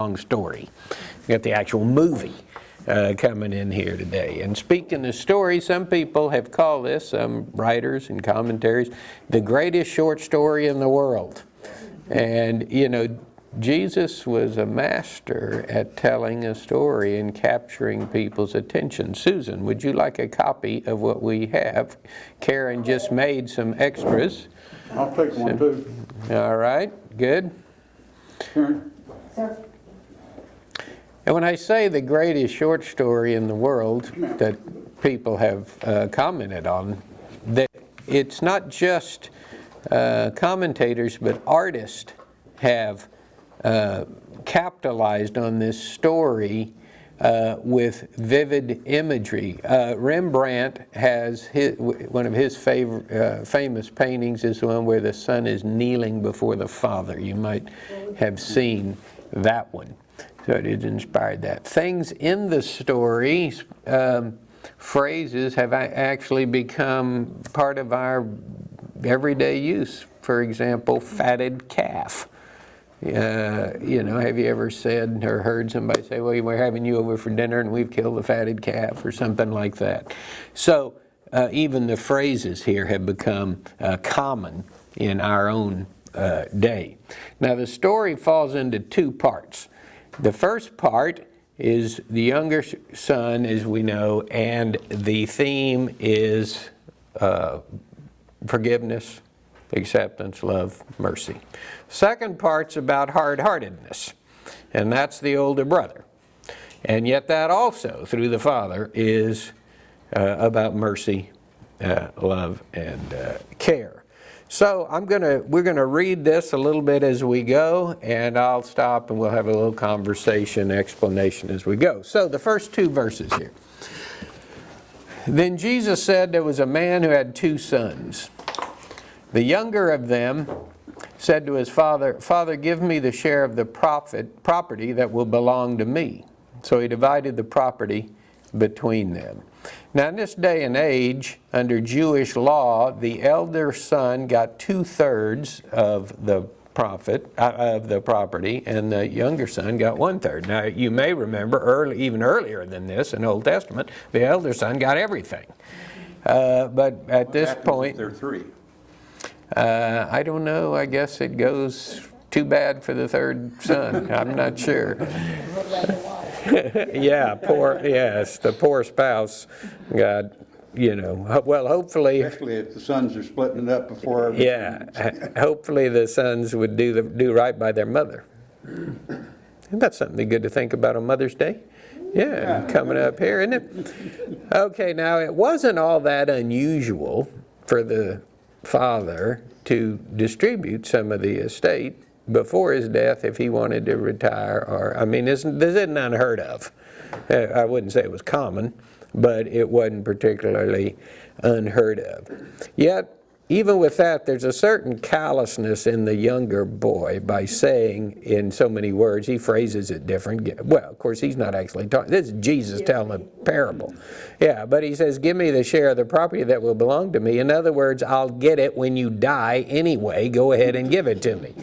long story. We got the actual movie coming in here today. And speaking of story, some people have called this, some writers and commentaries, the greatest short story in the world. And, you know, Jesus was a master at telling a story and capturing people's attention. Susan, would you like a copy of what we have? Karen just made some extras. I'll take one too. All right, good. Karen? Sir. And when I say the greatest short story in the world that people have commented on, that it's not just commentators, but artists have capitalized on this story with vivid imagery. Rembrandt has one of his famous paintings is the one where the son is kneeling before the father. You might have seen that one. So it inspired that. Things in the story, phrases have actually become part of our everyday use. For example, fatted calf. You know, have you ever said or heard somebody say, well, we're having you over for dinner and we've killed a fatted calf or something like that. So even the phrases here have become common in our own day. Now the story falls into two parts. The first part is the younger son, as we know, and the theme is forgiveness, acceptance, love, mercy. Second part's about hard-heartedness, and that's the older brother. And yet that also, through the father, is about mercy, love, and care. So we're gonna read this a little bit as we go, and I'll stop and we'll have a little conversation, explanation as we go. So the first two verses here. Then Jesus said there was a man who had two sons. The younger of them said to his father, "Father, give me the share of the property that will belong to me." So he divided the property between them. Now in this day and age, under Jewish law, the elder son got 2/3 of the property, and the younger son got 1/3. Now you may remember even earlier than this in Old Testament, the elder son got everything. But at this point, There are three. I don't know. I guess it goes too bad for the third son. I'm not sure. Yeah, the poor spouse got, you know, well, hopefully. Especially if the sons are splitting it up before. Yeah, hopefully the sons would do right by their mother. Isn't that something good to think about on Mother's Day? Yeah, coming up here, isn't it? Okay, now it wasn't all that unusual for the father to distribute some of the estate before his death if he wanted to retire, or, I mean, this isn't unheard of. I wouldn't say it was common, but it wasn't particularly unheard of. Yet, even with that, there's a certain callousness in the younger boy by saying in so many words, he phrases it different. Well, of course, he's not actually talking. This is Jesus telling a parable. Yeah, but he says, give me the share of the property that will belong to me. In other words, I'll get it when you die anyway. Go ahead and give it to me.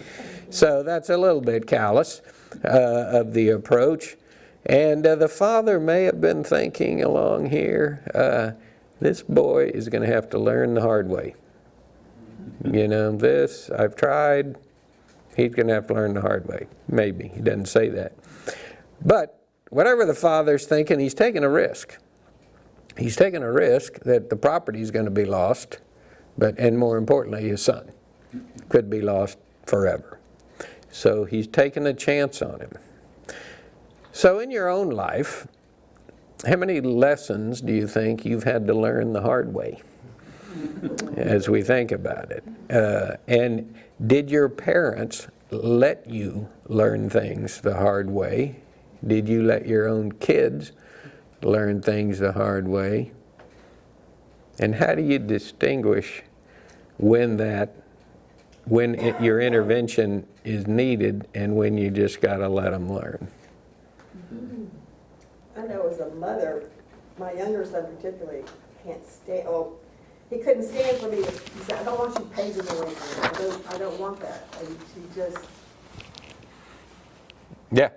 So that's a little bit callous of the approach. And the father may have been thinking along here, this boy is going to have to learn the hard way. You know, this, I've tried, he's going to have to learn the hard way. Maybe, he doesn't say that. But whatever the father's thinking, he's taking a risk. He's taking a risk that the property is going to be lost, and more importantly, his son could be lost forever. So he's taking a chance on him. So in your own life, how many lessons do you think you've had to learn the hard way? As we think about it. And did your parents let you learn things the hard way? Did you let your own kids learn things the hard way? And how do you distinguish when your intervention is needed and when you just got to let them learn? I know as a mother, my younger son particularly can't stand, he couldn't stand for me to, he said, I don't want you paving the way for me. I don't want that. And he just, Yeah.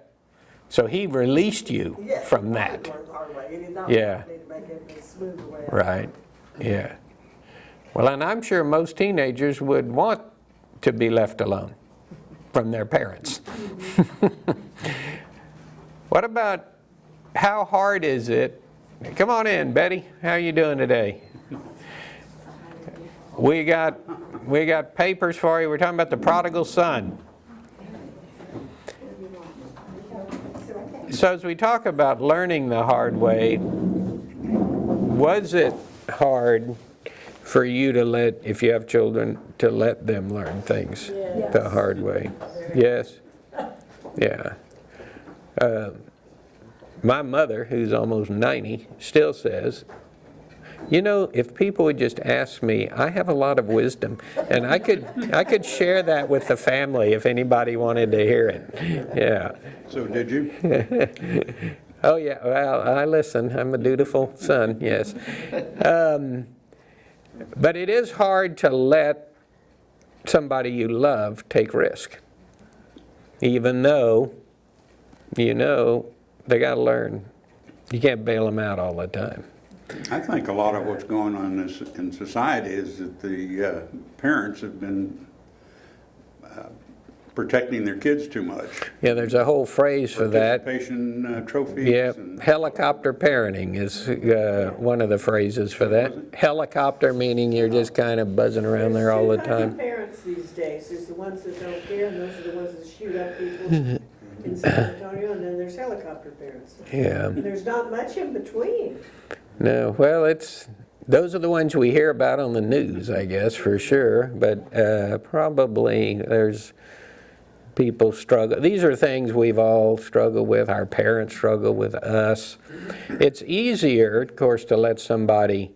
So he released you Yes, from I that. learned the hard way. He did not Yeah. want me to make it a smoother way out. Right, yeah. Well, and I'm sure most teenagers would want to be left alone from their parents. What about, how hard is it? Come on in, Betty. How are you doing today? We got papers for you. We're talking about the prodigal son. So as we talk about learning the hard way, was it hard for you to let, if you have children, to let them learn things the hard way? Yes? Yeah. My mother, who's almost 90, still says, you know, if people would just ask me, I have a lot of wisdom, and I could share that with the family if anybody wanted to hear it. Yeah. So did you? Oh, yeah, well, I listen. I'm a dutiful son, yes. But it is hard to let somebody you love take risk, even though, you know, they got to learn. You can't bail them out all the time. I think a lot of what's going on in society is that the parents have been protecting their kids too much. Yeah, there's a whole phrase for that. Participation trophies. Yeah, And helicopter parenting is one of the phrases for that. Helicopter meaning you're just kind of buzzing around there all the There's two types time. of parents these days. There's the ones that don't care, and those are the ones that shoot up people in San Antonio, and then there's helicopter parents. Yeah, And there's not much in between. no, well, those are the ones we hear about on the news, I guess, for sure. But probably there's people struggle. These are things we've all struggled with. Our parents struggle with us. It's easier, of course, to let somebody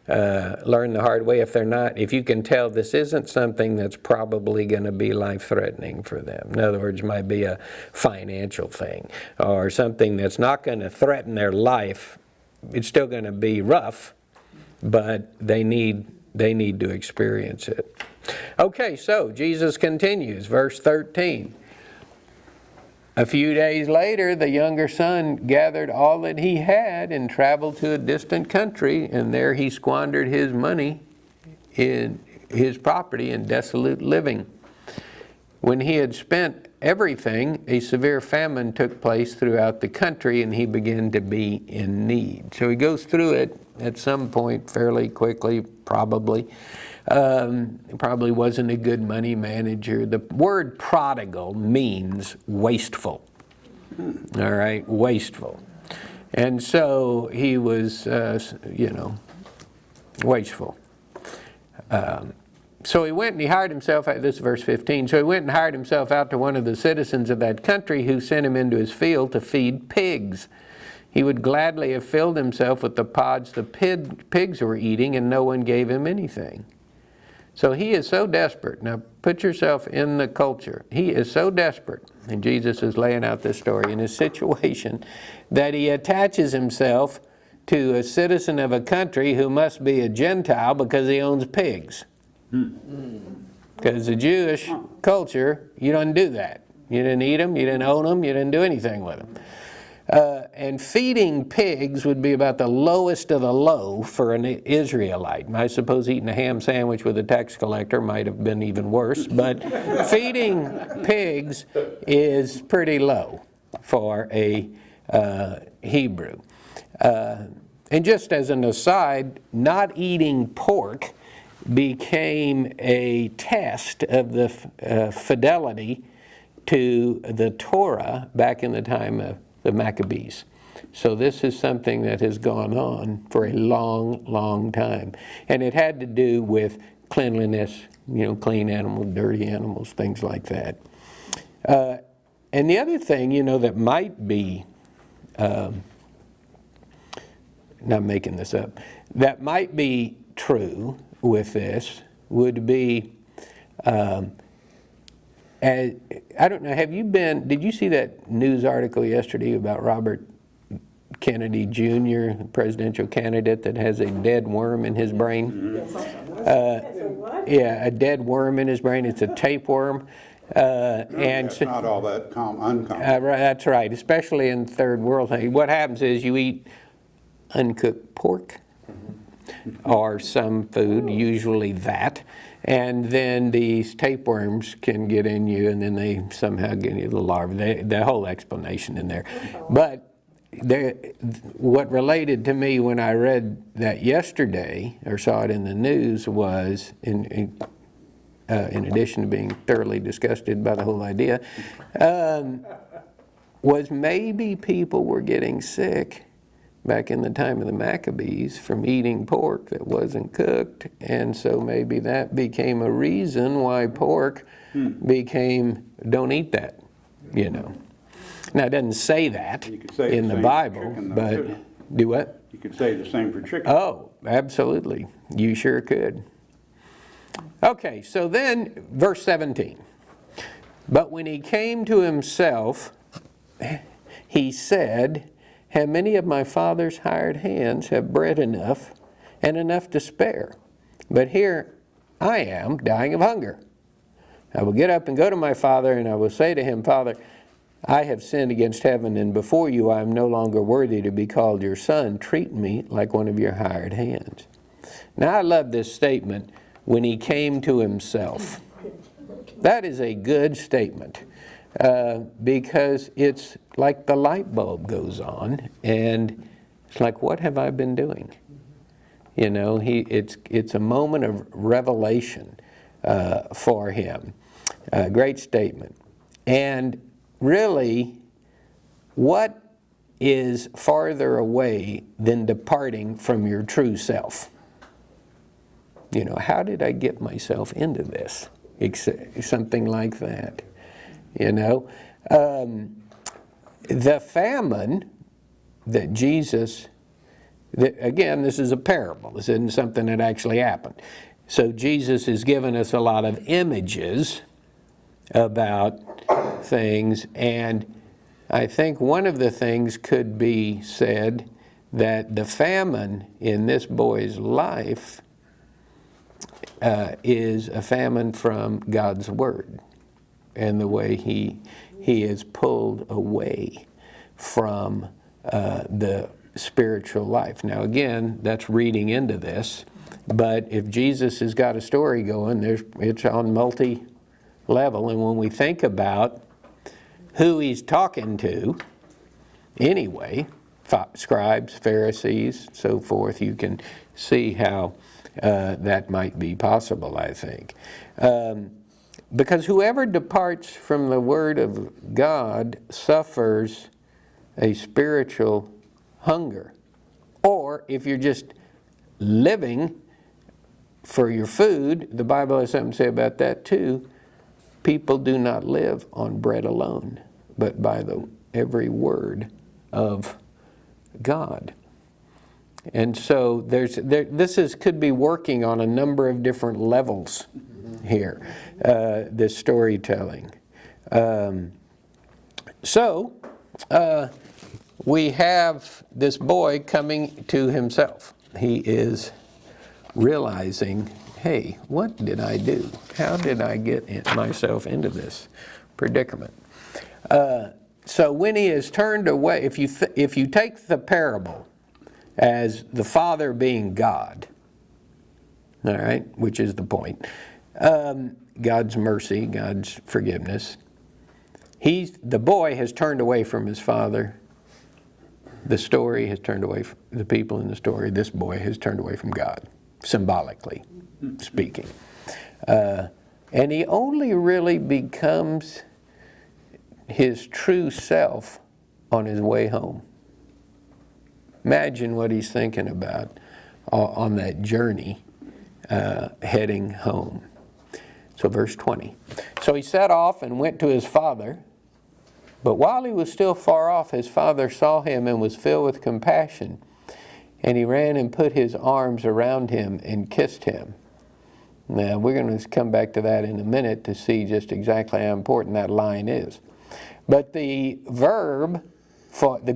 learn the hard way if you can tell this isn't something that's probably going to be life-threatening for them. In other words, it might be a financial thing or something that's not going to threaten their life. It's still going to be rough, but they need to experience it. Okay, so Jesus continues, verse 13. A few days later, the younger son gathered all that he had and traveled to a distant country, and there he squandered his money in his property in dissolute living. When he had spent everything, a severe famine took place throughout the country, and he began to be in need. So he goes through it at some point fairly quickly, probably. Probably wasn't a good money manager. The word prodigal means wasteful. All right, wasteful. And so he was, wasteful. So he went and he hired himself, this is verse 15, so he went and hired himself out to one of the citizens of that country who sent him into his field to feed pigs. He would gladly have filled himself with the pods the pigs were eating, and no one gave him anything. So he is so desperate. Now put yourself in the culture. He is so desperate, and Jesus is laying out this story in his situation, that he attaches himself to a citizen of a country who must be a Gentile because he owns pigs. Because the Jewish culture, you don't do that. You didn't eat them, you didn't own them, you didn't do anything with them. And feeding pigs would be about the lowest of the low for an Israelite. I suppose eating a ham sandwich with a tax collector might have been even worse, but feeding pigs is pretty low for a Hebrew. And just as an aside, not eating pork became a test of the fidelity to the Torah back in the time of the Maccabees. So this is something that has gone on for a long, long time. And it had to do with cleanliness, clean animals, dirty animals, things like that. And the other thing, that might be, not making this up, that might be true with this would be, I don't know, did you see that news article yesterday about Robert Kennedy Jr., the presidential candidate that has a dead worm in his brain? What? Yeah, a dead worm in his brain. It's a tapeworm. And That's not all that uncommon. that's right, especially in third world. What happens is you eat uncooked pork or some food, usually that, and then these tapeworms can get in you, and then they somehow get you the larvae. The whole explanation in there. But what related to me when I read that yesterday, or saw it in the news, was, in addition to being thoroughly disgusted by the whole idea, was maybe people were getting sick back in the time of the Maccabees from eating pork that wasn't cooked, and so maybe that became a reason why pork became, don't eat that, you know. Now, it doesn't say that You could say in the the same for Bible, chicken, though, but, too. do what? You could say the same for chicken. Oh, absolutely. You sure could. Okay, so then, verse 17. But when he came to himself, he said, how many of my father's hired hands have bread enough and enough to spare? But here I am dying of hunger. I will get up and go to my father, and I will say to him, Father, I have sinned against heaven, and before you I am no longer worthy to be called your son. Treat me like one of your hired hands. Now I love this statement, when he came to himself. That is a good statement, because it's like the light bulb goes on, and it's like, what have I been doing? You know, it's a moment of revelation for him. Great statement. And really, what is farther away than departing from your true self? You know, how did I get myself into this? Something like that. You know, the famine that Jesus, again, this is a parable. This isn't something that actually happened. So Jesus has given us a lot of images about things, and I think one of the things could be said that the famine in this boy's life is a famine from God's Word, and the way he is pulled away from the spiritual life. Now again, that's reading into this, but if Jesus has got a story going, it's on multi-level, and when we think about who he's talking to, anyway, scribes, Pharisees, so forth, you can see how that might be possible, I think. Because whoever departs from the Word of God suffers a spiritual hunger. Or if you're just living for your food, the Bible has something to say about that too. People do not live on bread alone, but by every word of God. And so this could be working on a number of different levels here, this storytelling. We have this boy coming to himself. He is realizing, hey, what did I do? How did I get myself into this predicament? So when he is turned away, if you take the parable as the Father being God, all right, which is the point, God's mercy, God's forgiveness, the boy has turned away from his father. The story has turned away from the people in the story. This boy has turned away from God, symbolically speaking. And he only really becomes his true self on his way home. Imagine what he's thinking about on that journey heading home. So verse 20. So he set off and went to his father. But while he was still far off, his father saw him and was filled with compassion. And he ran and put his arms around him and kissed him. Now, we're going to come back to that in a minute to see just exactly how important that line is. But the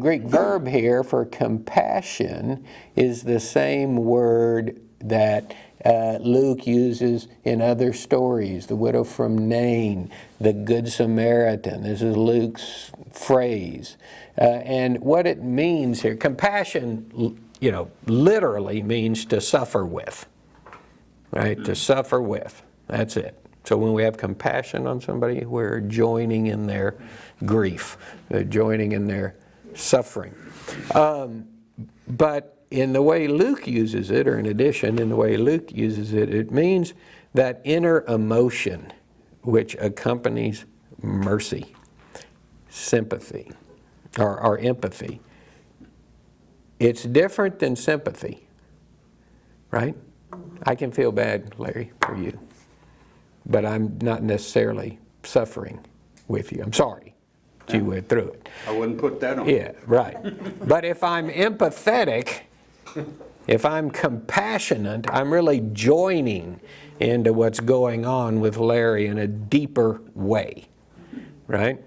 Greek verb here for compassion is the same word that Luke uses in other stories. The widow from Nain, the Good Samaritan. This is Luke's phrase. And what it means here, compassion, literally means to suffer with. Right? To suffer with. That's it. So when we have compassion on somebody, we're joining in their grief, joining in their suffering. But in the way Luke uses it, or in addition, in the way Luke uses it, it means that inner emotion which accompanies mercy, sympathy, or empathy. It's different than sympathy, right? I can feel bad, Larry, for you, but I'm not necessarily suffering with you. I'm sorry that you went through it. I wouldn't put that on. Yeah, right. But if I'm empathetic, if I'm compassionate, I'm really joining into what's going on with Larry in a deeper way, right?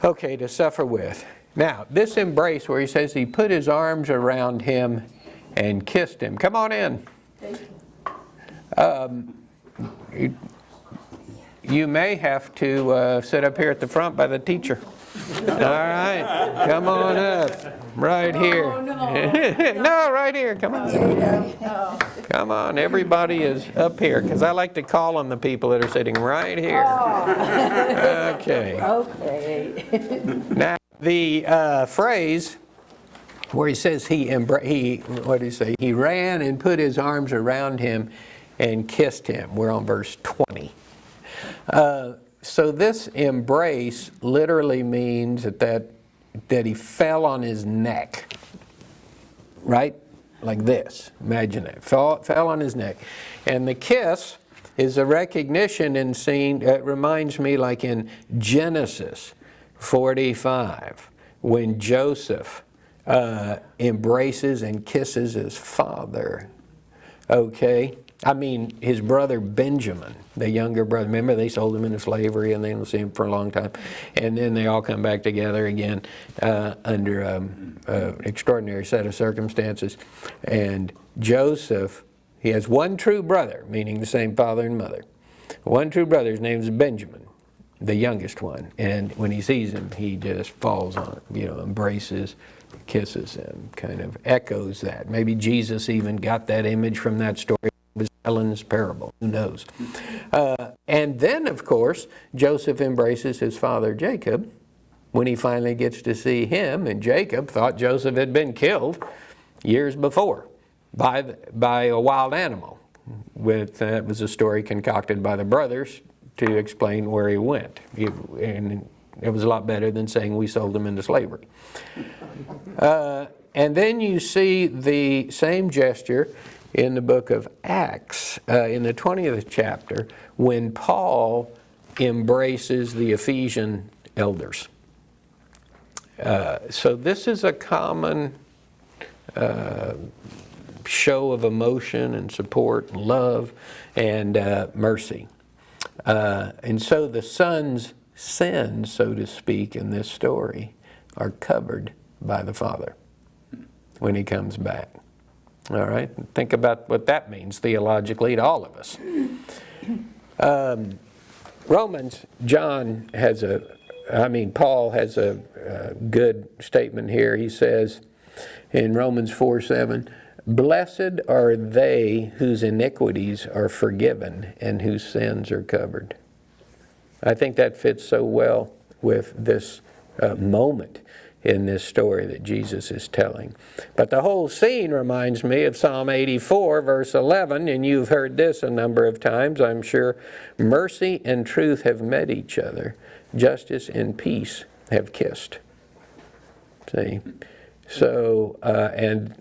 Okay, to suffer with. Now, this embrace where he says he put his arms around him and kissed him. Come on in. You may have to sit up here at the front by the teacher. All right, come on up, right here. Oh, no. No, right here, come on. Come on, everybody is up here, because I like to call on the people that are sitting right here. Okay. Okay. Now, the phrase where he says what did he say? He ran and put his arms around him and kissed him. We're on verse 20. So this embrace literally means that he fell on his neck, right? Like this. Imagine it. Fell on his neck. And the kiss is a recognition in scene. It reminds me like in Genesis 45 when Joseph embraces and kisses his father. Okay? I mean, his brother Benjamin, the younger brother. Remember, they sold him into slavery and they didn't see him for a long time. And then they all come back together again under an extraordinary set of circumstances. And Joseph, he has one true brother, meaning the same father and mother. One true brother, his name is Benjamin, the youngest one. And when he sees him, he just falls on him, embraces, kisses him, kind of echoes that. Maybe Jesus even got that image from that story. Was Helen's parable, who knows? And then, of course, Joseph embraces his father Jacob when he finally gets to see him, and Jacob thought Joseph had been killed years before by a wild animal. That was a story concocted by the brothers to explain where he went. And it was a lot better than saying we sold him into slavery. And then you see the same gesture in the book of Acts, in the 20th chapter, when Paul embraces the Ephesian elders. So this is a common show of emotion and support and love and mercy. And so the son's sins, so to speak, in this story are covered by the Father when he comes back. All right, think about what that means theologically to all of us. Paul has a good statement here. He says in Romans 4:7, "Blessed are they whose iniquities are forgiven and whose sins are covered." I think that fits so well with this moment in this story that Jesus is telling. But the whole scene reminds me of Psalm 84, verse 11, and you've heard this a number of times, I'm sure. Mercy and truth have met each other. Justice and peace have kissed. See? So, and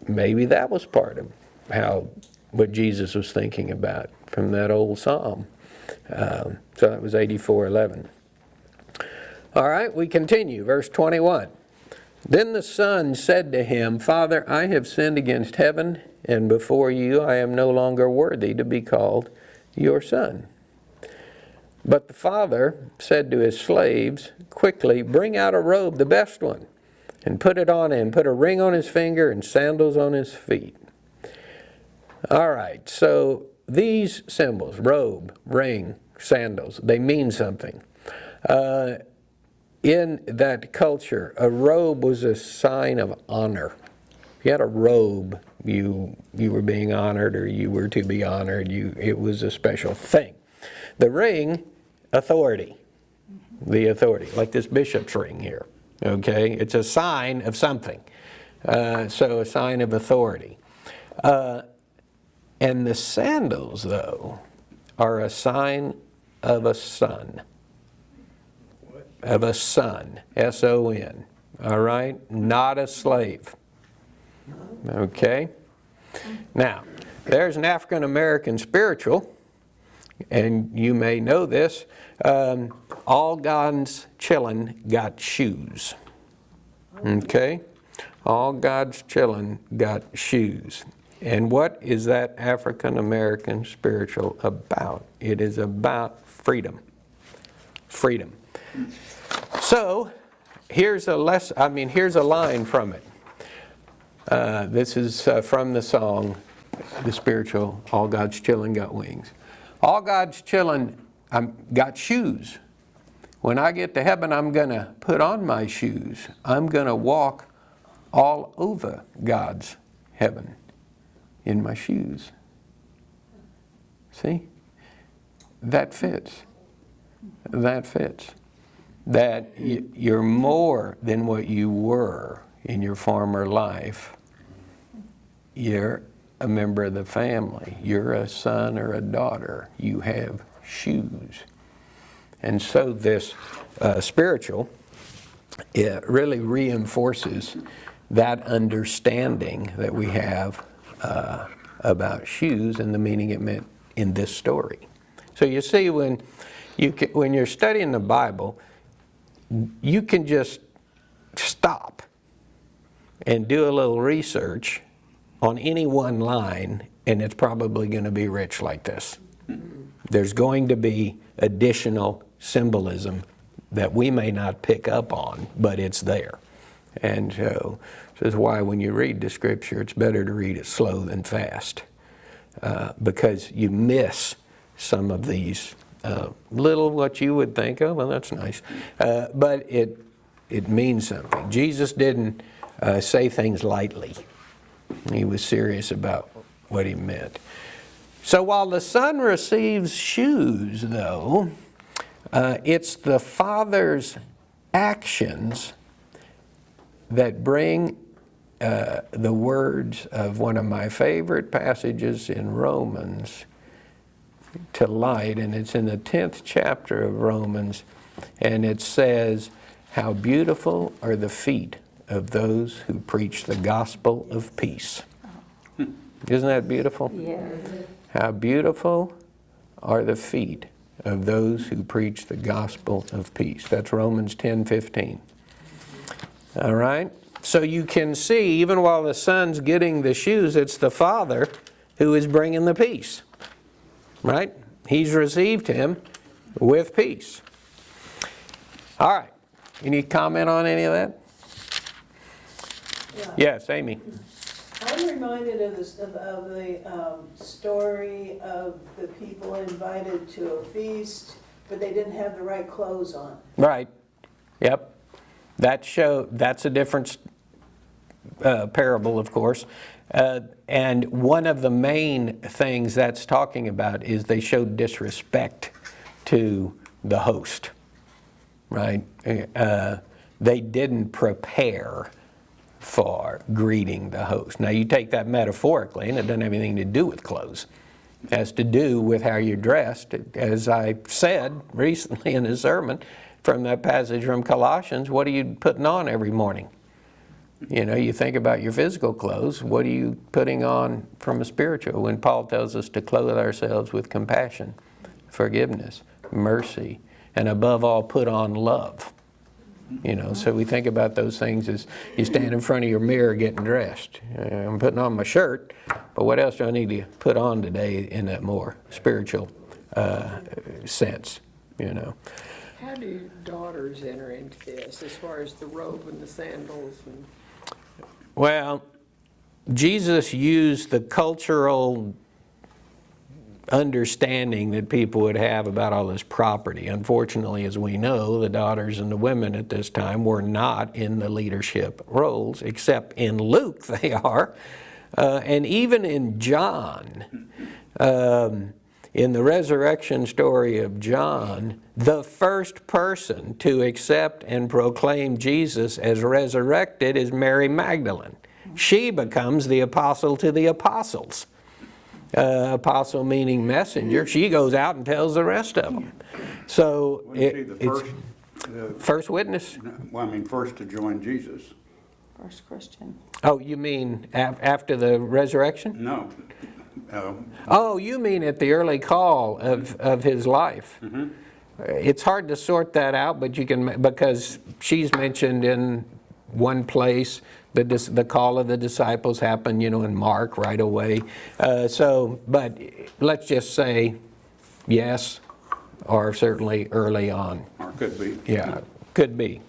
maybe that was part of what Jesus was thinking about from that old psalm. So that was 84:11. All right, we continue. Verse 21. Then the son said to him, "Father, I have sinned against heaven, and before you I am no longer worthy to be called your son." But the father said to his slaves, "Quickly, bring out a robe, the best one, and put it on him. Put a ring on his finger and sandals on his feet." All right, so these symbols, robe, ring, sandals, they mean something. In that culture, a robe was a sign of honor. If you had a robe, you were being honored, or you were to be honored. It was a special thing. The ring, authority. The authority, like this bishop's ring here. Okay, it's a sign of something. So a sign of authority. And the sandals, though, are a sign of a son. Of a son, S-O-N, all right? Not a slave, okay? Now, there's an African-American spiritual, and you may know this, all God's children got shoes, okay? All God's children got shoes. And what is that African-American spiritual about? It is about freedom. Freedom. So, here's a line from it. This is from the song, the spiritual, All God's Children Got Wings. All God's children got shoes. When I get to heaven, I'm going to put on my shoes. I'm going to walk all over God's heaven in my shoes. See? That fits. That fits. That you're more than what you were in your former life. You're a member of the family. You're a son or a daughter. You have shoes. And so this spiritual, it really reinforces that understanding that we have about shoes and the meaning it meant in this story. So you see, when you're studying the Bible, you can just stop and do a little research on any one line, and it's probably going to be rich like this. There's going to be additional symbolism that we may not pick up on, but it's there. And so this is why when you read the Scripture, it's better to read it slow than fast, because you miss some of these little what you would think, oh, well, that's nice. But it means something. Jesus didn't say things lightly. He was serious about what he meant. So while the son receives shoes, though, it's the father's actions that bring the words of one of my favorite passages in Romans to light, and it's in the 10th chapter of Romans, and it says, how beautiful are the feet of those who preach the gospel of peace. Isn't that beautiful? Yeah. How beautiful are the feet of those who preach the gospel of peace. That's Romans 10:15. All right? So you can see, even while the son's getting the shoes, it's the father who is bringing the peace. Right? He's received him with peace. All right. Any comment on any of that? Yeah. Yes, Amy. I'm reminded of the story of the people invited to a feast, but they didn't have the right clothes on. Right. Yep. That's a different parable, of course. And one of the main things that's talking about is they showed disrespect to the host, right? They didn't prepare for greeting the host. Now you take that metaphorically, and it doesn't have anything to do with clothes. It has to do with how you're dressed. As I said recently in a sermon from that passage from Colossians, what are you putting on every morning? You know, you think about your physical clothes, what are you putting on from a spiritual? When Paul tells us to clothe ourselves with compassion, forgiveness, mercy, and above all, put on love. You know, so we think about those things as you stand in front of your mirror getting dressed. I'm putting on my shirt, but what else do I need to put on today in that more spiritual sense, you know? How do daughters enter into this as far as the robe and the sandals? Well, Jesus used the cultural understanding that people would have about all this property. Unfortunately, as we know, the daughters and the women at this time were not in the leadership roles, except in Luke they are. And even in John, in the resurrection story of John, the first person to accept and proclaim Jesus as resurrected is Mary Magdalene. She becomes the apostle to the apostles. Apostle meaning messenger. She goes out and tells the rest of them. So Wouldn't she the it's first witness. well, I mean, first to join Jesus. First Christian. Oh, you mean after the resurrection? No. Oh, you mean at the early call of his life. It's hard to sort that out, but you can, because she's mentioned in one place. The call of the disciples happened, in Mark right away. But let's just say yes, or certainly early on. Or could be. Yeah, could be.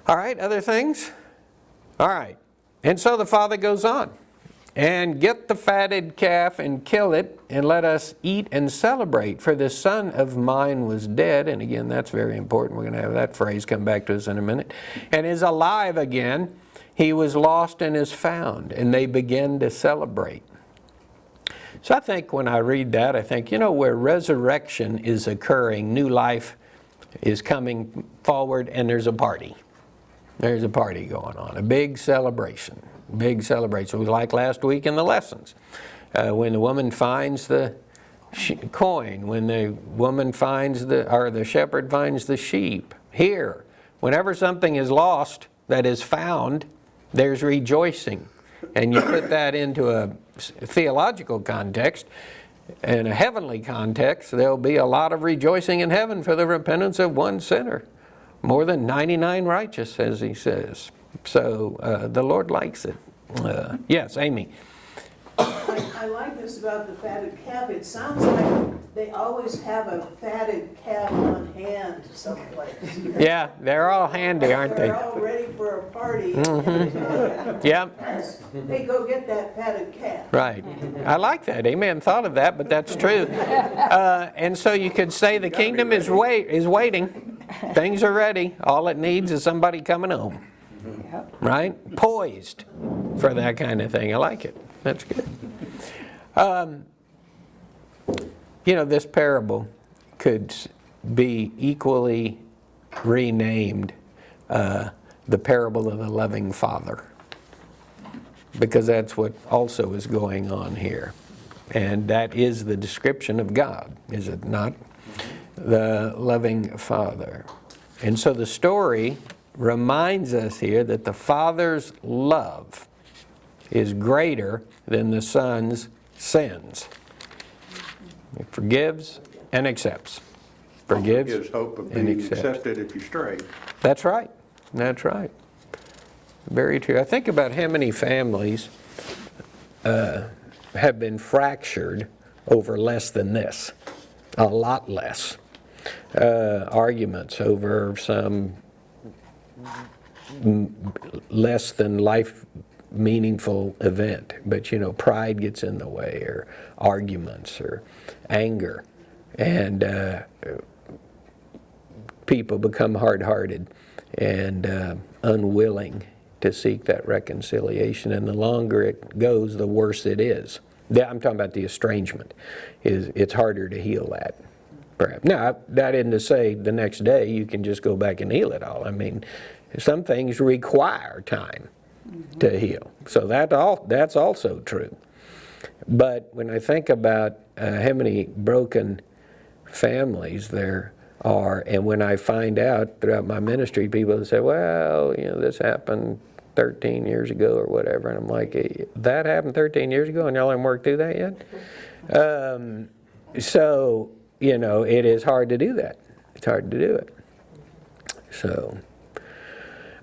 All right, other things? All right. And so the father goes on. And get the fatted calf and kill it, and let us eat and celebrate. For the son of mine was dead. And again, that's very important. We're going to have that phrase come back to us in a minute. And is alive again. He was lost and is found. And they begin to celebrate. So I think when I read that, I think, where resurrection is occurring, new life is coming forward, and there's a party. There's a party going on, a big celebration. Big celebration. We like last week in the lessons. When the woman finds the coin, when the woman finds or the shepherd finds the sheep. Here, whenever something is lost that is found, there's rejoicing. And you put that into a theological context, in a heavenly context, there'll be a lot of rejoicing in heaven for the repentance of one sinner. More than 99 righteous, as he says. So the Lord likes it. Yes, Amy. I like this about the fatted calf. It sounds like they always have a fatted calf on hand someplace. Yeah, they're all handy, aren't they? They're all ready for a party. Yep, Hey, go get that fatted calf. right. I like that. Amen. Thought of that, but that's true. And so you could say the kingdom is waiting. Things are ready. All it needs is somebody coming home. Yep. Right? Poised for that kind of thing. I like it. That's good. This parable could be equally renamed the parable of the loving father, because that's what also is going on here. And that is the description of God, is it not? The loving father. And so the story reminds us here that the father's love is greater than the son's sins. He forgives and accepts. Forgives Gives hope of and being accepts. accepted if you stray. That's right. That's right. Very true. I think about how many families have been fractured over less than this. A lot less. Arguments over some less than life meaningful event, but pride gets in the way, or arguments, or anger, and people become hard-hearted and unwilling to seek that reconciliation, and the longer it goes, the worse it is. I'm talking about the estrangement. It's harder to heal that, perhaps. Now, that isn't to say the next day you can just go back and heal it all. I mean, some things require time to heal. So that's also true. But when I think about how many broken families there are, and when I find out throughout my ministry, people say, well, this happened 13 years ago or whatever, and I'm like, that happened 13 years ago and y'all haven't worked through that yet? So, it is hard to do that. It's hard to do it. So,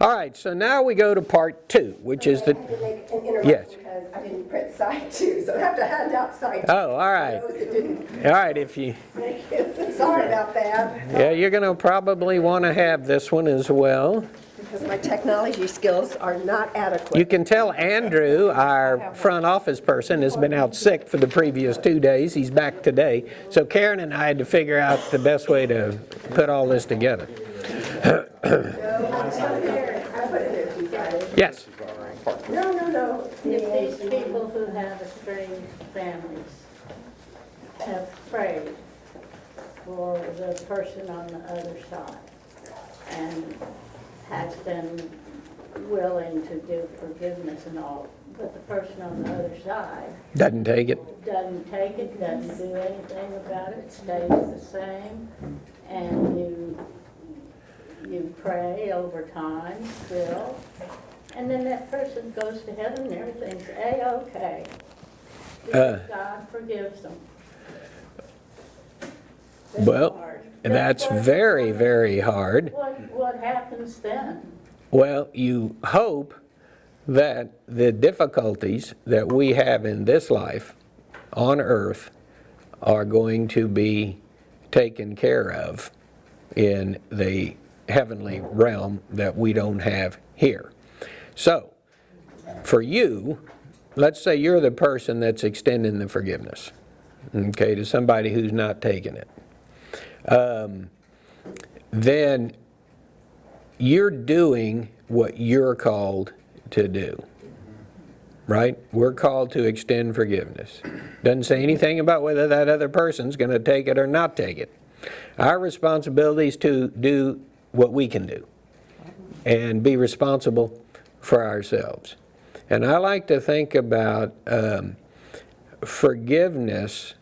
all right, so now we go to part 2, which is the... I have to make an interruption Yes. because I didn't print side 2, so I have to hand out side 2. Oh, all right. For those that didn't. All right, if you... Thank you. Sorry about that. Yeah, you're going to probably want to have this one as well. because my technology skills are not adequate. You can tell Andrew, our front office person, has been out sick for the previous 2 days. He's back today. So Karen and I had to figure out the best way to put all this together. I put it there too, Friday. Yes. No. If these people who have estranged families have prayed for the person on the other side and has been willing to do forgiveness and all, but the person on the other side Doesn't take it. doesn't take it, doesn't do anything about it, stays the same, and you pray over time still, and then that person goes to heaven and everything's A-okay. Because God forgives them. That's Well, hard. that's what- very, very hard. What happens then? Well, you hope that the difficulties that we have in this life on earth are going to be taken care of in the heavenly realm that we don't have here. So, for you, let's say you're the person that's extending the forgiveness, okay, to somebody who's not taking it. Then you're doing what you're called to do, right? We're called to extend forgiveness. Doesn't say anything about whether that other person's going to take it or not take it. Our responsibility is to do what we can do and be responsible for ourselves. And I like to think about forgiveness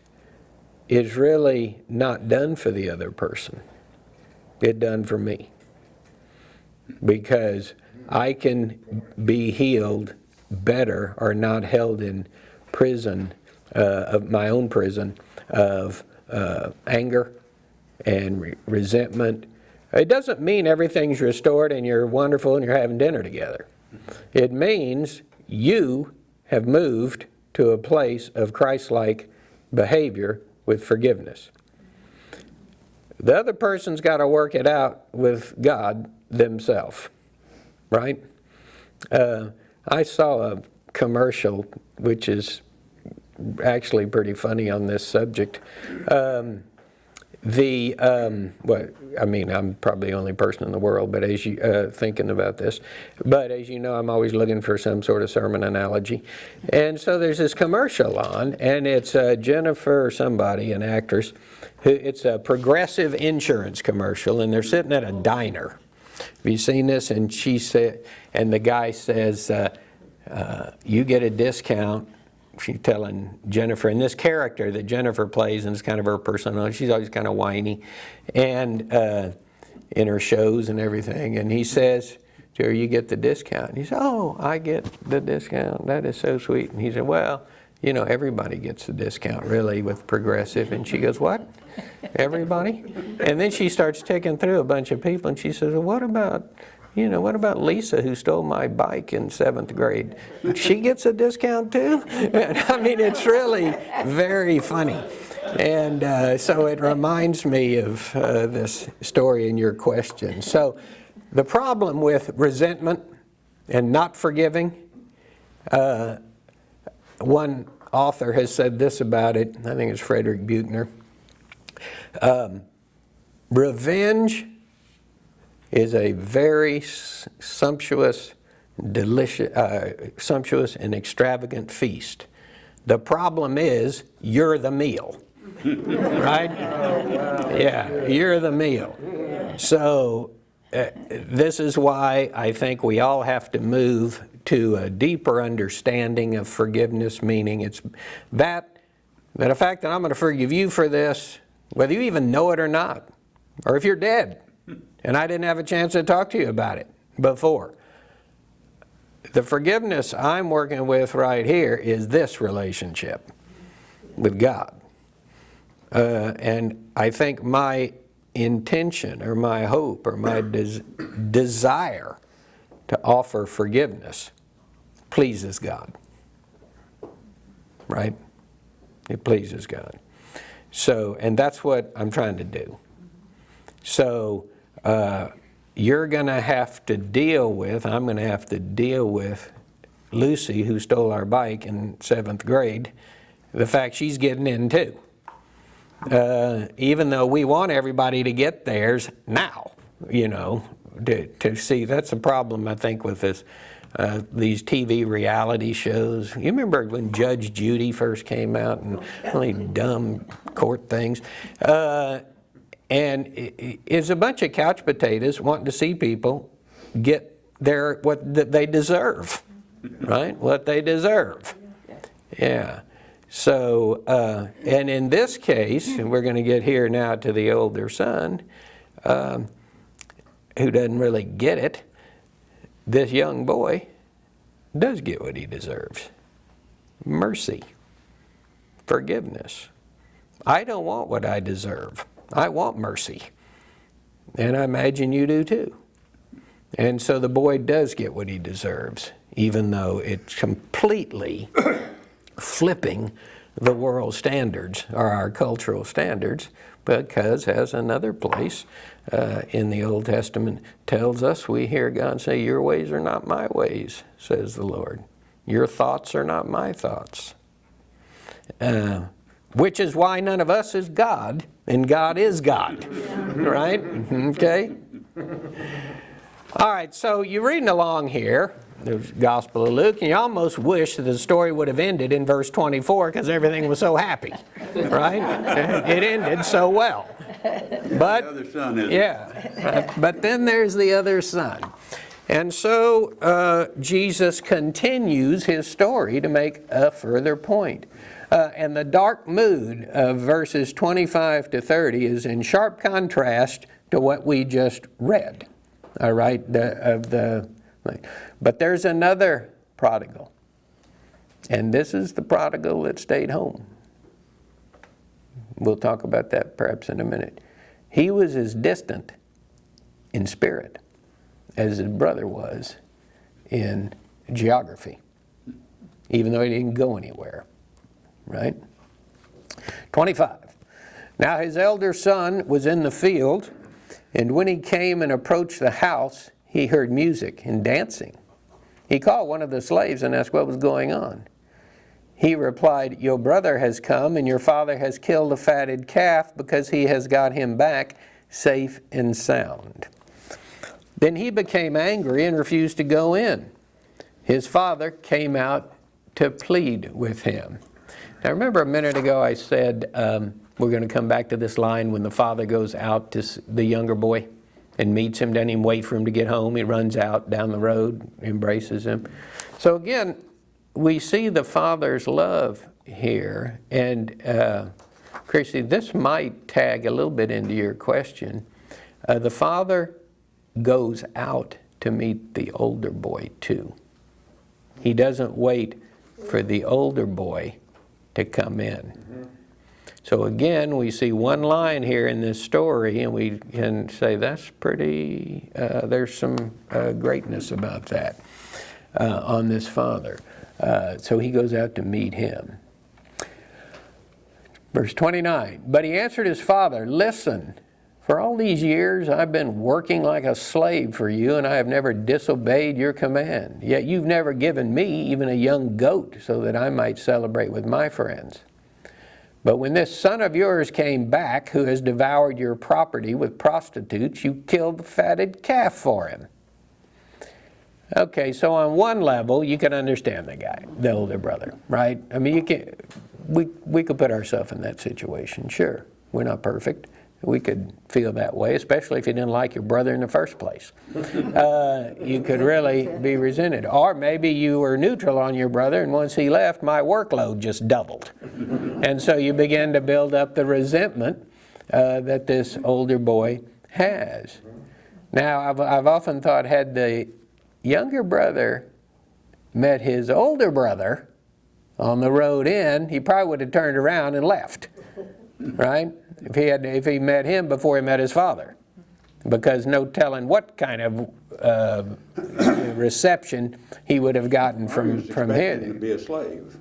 is really not done for the other person. It's done for me. Because I can be healed better or not held in prison, of my own prison, of anger and resentment. It doesn't mean everything's restored and you're wonderful and you're having dinner together. It means you have moved to a place of Christ-like behavior with forgiveness. The other person's got to work it out with God themselves, right? I saw a commercial which is actually pretty funny on this subject. I'm probably the only person in the world, but as you thinking about this. But as you know, I'm always looking for some sort of sermon analogy. And so there's this commercial on, and it's Jennifer or somebody, an actress. It's a Progressive insurance commercial, and they're sitting at a diner. Have you seen this? And she said, and the guy says, "You get a discount." She's telling Jennifer, and this character that Jennifer plays, and it's kind of her persona, she's always kind of whiny, and in her shows and everything. And he says to her, "You get the discount." And he said, "Oh, I get the discount. That is so sweet." And he said, "Well, you know, everybody gets the discount, really, with Progressive." And she goes, "What? Everybody?" And then she starts ticking through a bunch of people, and she says, "Well, what about Lisa, who stole my bike in 7th grade? She gets a discount too?" And, I mean, it's really very funny. And so it reminds me of this story in your question. So the problem with resentment and not forgiving, one author has said this about it, I think it's Frederick Buechner. Revenge is a very sumptuous, sumptuous and extravagant feast. The problem is, you're the meal, right? Yeah, you're the meal. So this is why I think we all have to move to a deeper understanding of forgiveness, meaning it's the fact that I'm going to forgive you for this, whether you even know it or not, or if you're dead and I didn't have a chance to talk to you about it before. The forgiveness I'm working with right here is this relationship with God. And I think my intention or my hope or my desire to offer forgiveness pleases God, right? It pleases God. So, and that's what I'm trying to do. So, you're going to have to deal with, I'm going to have to deal with Lucy, who stole our bike in 7th grade, the fact she's getting in too. Even though we want everybody to get theirs now, you know, to see. That's a problem, I think, with this, these TV reality shows. You remember when Judge Judy first came out and really dumb court things? And it's a bunch of couch potatoes wanting to see people get what they deserve, right? What they deserve. Yeah. So, and in this case, and we're going to get here now to the older son, who doesn't really get it, this young boy does get what he deserves. Mercy. Forgiveness. I don't want what I deserve. I want mercy. And I imagine you do too. And so the boy does get what he deserves, even though it's completely flipping the world standards or our cultural standards, because as another place in the Old Testament tells us, we hear God say, your ways are not my ways, says the Lord. Your thoughts are not my thoughts. Which is why none of us is God, and God is God, right? Okay? All right, so you're reading along here, the Gospel of Luke, and you almost wish that the story would have ended in verse 24 because everything was so happy, right? It ended so well. But, The other son is. yeah, but then there's the other son. And so Jesus continues his story to make a further point. And the dark mood of verses 25 to 30 is in sharp contrast to what we just read. All right? But there's another prodigal. And this is the prodigal that stayed home. We'll talk about that perhaps in a minute. He was as distant in spirit as his brother was in geography, even though he didn't go anywhere. Right? 25. Now his elder son was in the field, and when he came and approached the house, he heard music and dancing. He called one of the slaves and asked what was going on. He replied, your brother has come, and your father has killed a fatted calf because he has got him back safe and sound. Then he became angry and refused to go in. His father came out to plead with him. Now remember a minute ago I said we're going to come back to this line when the father goes out to the younger boy and meets him, doesn't even wait for him to get home. He runs out down the road, embraces him. So again, we see the father's love here. And Christy, this might tag a little bit into your question. The father goes out to meet the older boy too. He doesn't wait for the older boy to come in. So again, we see one line here in this story, and we can say that's pretty, there's some greatness about that on this father. So he goes out to meet him. Verse 29, but he answered his father, listen, for all these years I've been working like a slave for you, and I have never disobeyed your command. Yet you've never given me even a young goat so that I might celebrate with my friends. But when this son of yours came back, who has devoured your property with prostitutes, you killed the fatted calf for him. Okay, so on one level, you can understand the guy, the older brother, right? I mean, we could put ourselves in that situation, sure. We're not perfect. We could feel that way, especially if you didn't like your brother in the first place. You could really be resented. Or maybe you were neutral on your brother, and once he left, my workload just doubled. And so you begin to build up the resentment that this older boy has. Now, I've often thought, had the younger brother met his older brother on the road in, he probably would have turned around and left, right? If he met him before he met his father, because no telling what kind of reception he would have gotten from him. To be a slave.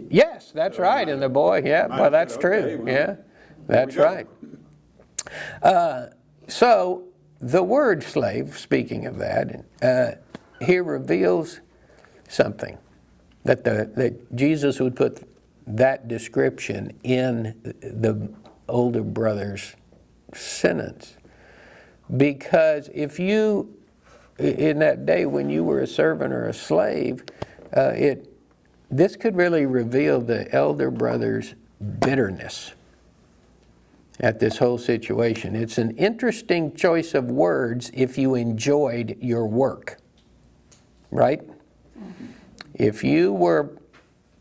Yes, that's right. And the boy, yeah, well, that's true. Yeah, that's right. So the word slave, speaking of that, here reveals something, that Jesus would put that description in the older brother's sentence. Because if you, in that day when you were a servant or a slave, this could really reveal the elder brother's bitterness at this whole situation. It's an interesting choice of words if you enjoyed your work, right? If you were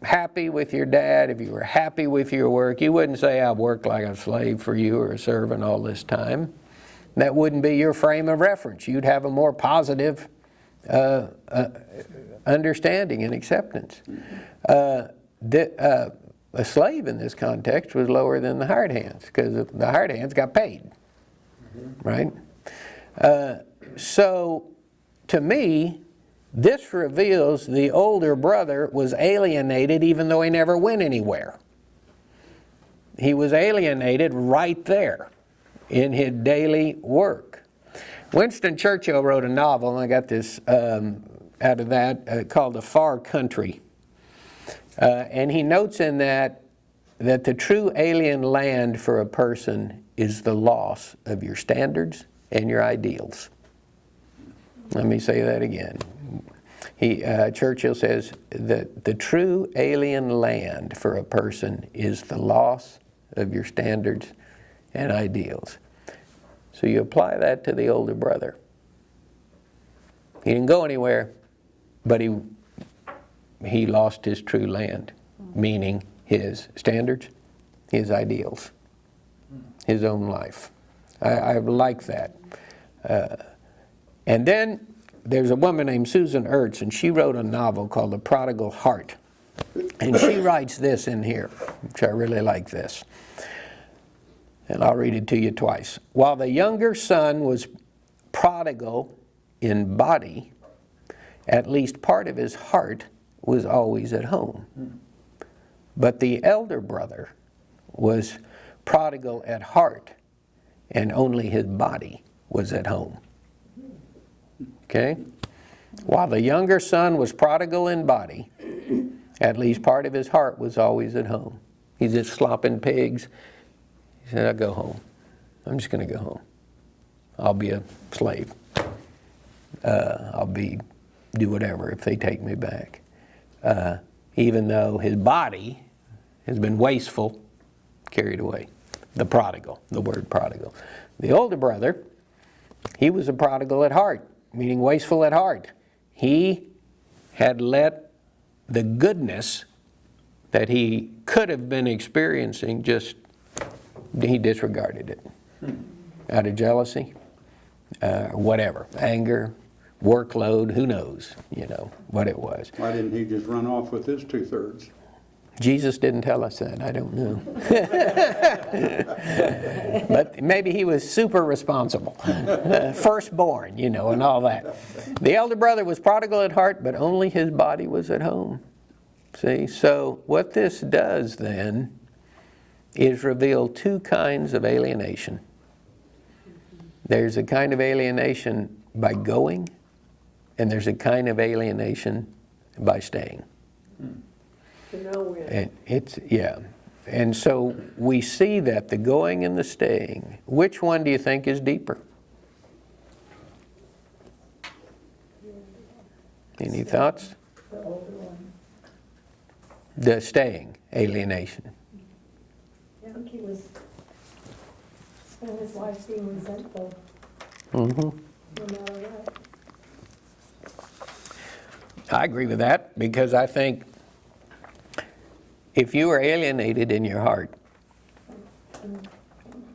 happy with your dad, if you were happy with your work, you wouldn't say, I've worked like a slave for you or a servant all this time. That wouldn't be your frame of reference. You'd have a more positive understanding and acceptance. A slave in this context was lower than the hired hands because the hired hands got paid, right? So to me, this reveals the older brother was alienated even though he never went anywhere. He was alienated right there in his daily work. Winston Churchill wrote a novel, and I got this out of that, called The Far Country. And he notes in that the true alien land for a person is the loss of your standards and your ideals. Let me say that again. Churchill says that the true alien land for a person is the loss of your standards and ideals. So you apply that to the older brother. He didn't go anywhere, but he lost his true land, meaning his standards, his ideals, his own life. I like that. And then there's a woman named Susan Ertz, and she wrote a novel called The Prodigal Heart. And she writes this in here, which I really like this. And I'll read it to you twice. While the younger son was prodigal in body, at least part of his heart was always at home. But the elder brother was prodigal at heart, and only his body was at home. Okay? While the younger son was prodigal in body, at least part of his heart was always at home. He's just slopping pigs. He said, I'll go home. I'm just going to go home. I'll be a slave. I'll do whatever if they take me back. Even though his body has been wasteful, carried away. The prodigal, the word prodigal. The older brother, he was a prodigal at heart, meaning wasteful at heart. He had let the goodness that he could have been experiencing he disregarded it out of jealousy, whatever, anger, workload, who knows, what it was. Why didn't he just run off with his 2/3? Jesus didn't tell us that, I don't know. But maybe he was super responsible. Firstborn, and all that. The elder brother was prodigal at heart, but only his body was at home. See, so what this does then is reveal two kinds of alienation. There's a kind of alienation by going, and there's a kind of alienation by staying. To know when. And and so we see that the going and the staying, which one do you think is deeper? Any thoughts? The older one. The staying, alienation. I think he was, spent his life being resentful, Mm-hmm. no matter what. I agree with that, because I think if you are alienated in your heart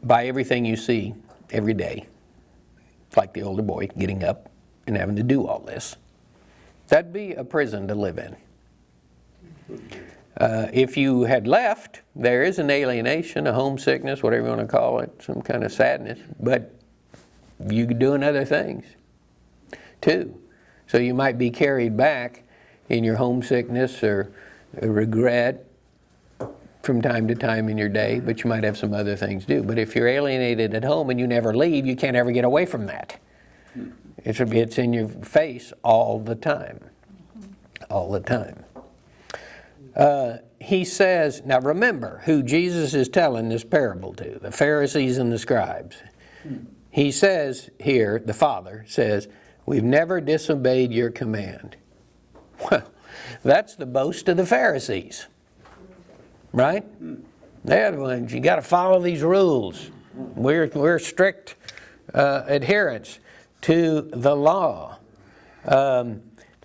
by everything you see every day, like the older boy getting up and having to do all this, that'd be a prison to live in. If you had left, there is an alienation, a homesickness, whatever you want to call it, some kind of sadness, but you could do other things too. So you might be carried back in your homesickness or regret from time to time in your day, but you might have some other things to do. But if you're alienated at home and you never leave, you can't ever get away from that. It's in your face all the time. All the time. He says, now remember who Jesus is telling this parable to, the Pharisees and the scribes. He says here, the Father says, we've never disobeyed your command. Well, that's the boast of the Pharisees, right? They're the ones, you got to follow these rules. We're strict adherents to the law.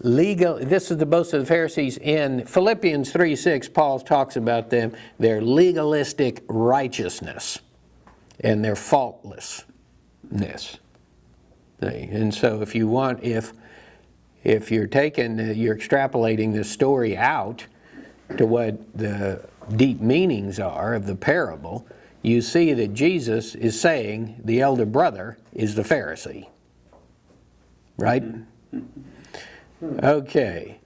This is the boast of the Pharisees. In Philippians 3:6, Paul talks about them, their legalistic righteousness and their faultlessness. And so if you're extrapolating this story out to what the deep meanings are of the parable, you see that Jesus is saying the elder brother is the Pharisee. Right? Okay.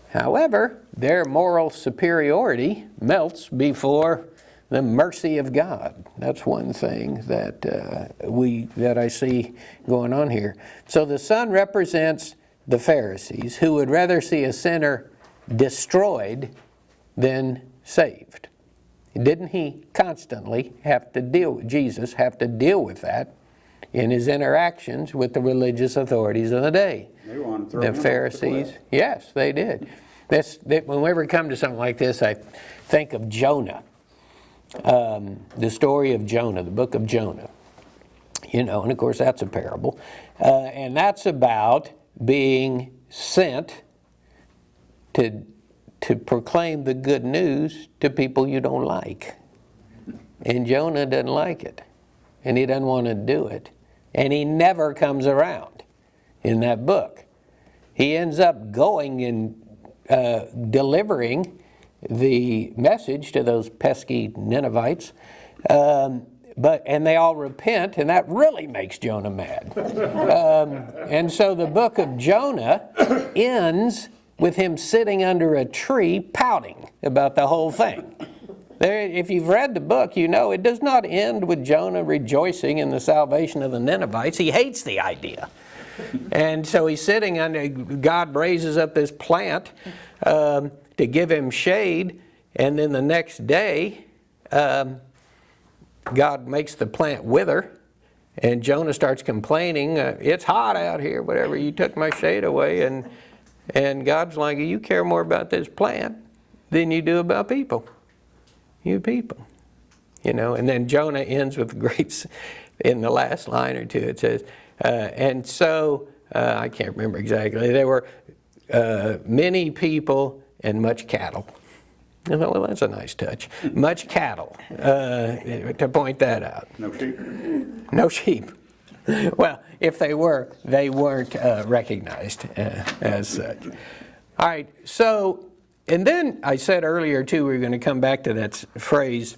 However, their moral superiority melts before the mercy of God. That's one thing that I see going on here. So the Son represents the Pharisees, who would rather see a sinner destroyed than saved. Didn't he constantly Jesus have to deal with that in his interactions with the religious authorities of the day? They want to throw The him off the Pharisees, cliff. yes, they did. Whenever we come to something like this, I think of Jonah. The story of Jonah, the book of Jonah. And of course that's a parable. And that's about being sent to proclaim the good news to people you don't like. And Jonah doesn't like it. And he doesn't want to do it. And he never comes around in that book. He ends up going and delivering the message to those pesky Ninevites, and they all repent, and that really makes Jonah mad. And so the book of Jonah ends with him sitting under a tree pouting about the whole thing. If you've read the book, you know it does not end with Jonah rejoicing in the salvation of the Ninevites. He hates the idea. And so he's sitting under, God raises up this plant to give him shade, and then the next day, God makes the plant wither, and Jonah starts complaining, it's hot out here, whatever, you took my shade away, and God's like, you care more about this plant than you do about people. You people. And then Jonah ends with great, in the last line or two, it says, and so, I can't remember exactly, there were many people and much cattle. I thought, well, that's a nice touch. Much cattle, to point that out. No sheep. No sheep. Well, if they were, they weren't recognized as such. All right, so, and then I said earlier, too, we were going to come back to that phrase